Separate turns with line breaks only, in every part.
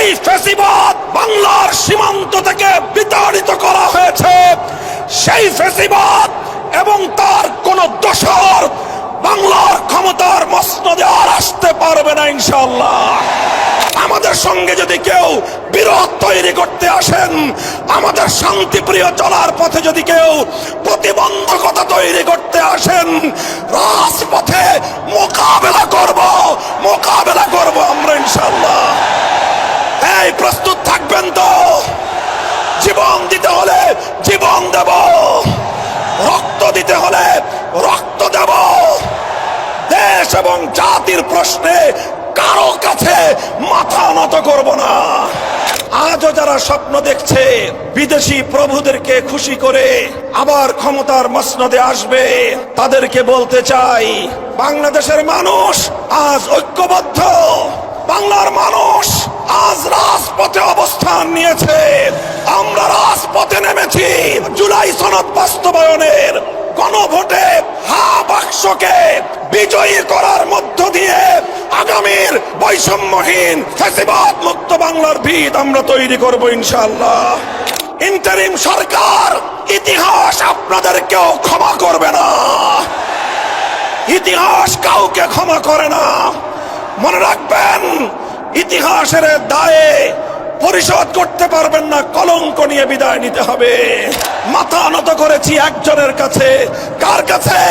যেই ফ্যাসিবাদ বাংলার সীমান্ত থেকে বিতাড়িত করা হয়েছে, সেই ফ্যাসিবাদ এবং তার কোন দোসর বাংলার ক্ষমতার মসনদে আর আসতে পারবে না ইনশাআল্লাহ। আমাদের সঙ্গে যদি কেউ বিরোধ তৈরি করতে আসেন, আমাদের শান্তিপ্রিয় চলার পথে যদি কেউ প্রতিবন্ধকতা তৈরি করতে আসেন, রাজপথে মোকাবেলা করব আমরা ইনশাআল্লাহ। এই প্রস্তুত থাকবেন তো? জীবন দিতে হলে জীবন দেব, রক্ত দিতে হলে রক্ত দেব। দেশ এবং জাতির প্রশ্নে কারো কাছে মাথা নত করব না। আজও যারা স্বপ্ন দেখছে বিদেশি প্রভুদেরকে খুশি করে আবার ক্ষমতার মসনদে আসবে, তাদেরকে বলতে চাই, বাংলাদেশের মানুষ আজ ঐক্যবদ্ধ। বাংলার মানুষ আজ রাজপথে অবস্থান নিয়েছে। আমরা রাজপথে নেমেছি জুলাই সনদ বাস্তবায়নের গণভোটে বাক্সকে বিজয়ী করার মধ্য দিয়ে আগামীর বৈষম্যহীন ফ্যাসিবাদ মুক্ত বাংলার ভিত আমরা তৈরি করব ইনশাআল্লাহ। ইন্টারিম সরকার, ইতিহাস আপনাদেরকেও ক্ষমা করবে না। ইতিহাস কাউকে ক্ষমা করে না। মনে রাখবেন, ইতিহাসের দায়ে পরিশোধ করতে পারবেন না, কলঙ্ক নিয়ে বিদায় নিতে হবে। মাথা নত করেছি একজনের কাছে। কার কাছে?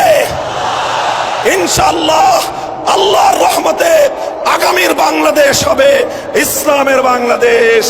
ইনশাআল্লাহ আল্লাহর রহমতে আগামীর বাংলাদেশ হবে ইসলামের বাংলাদেশ।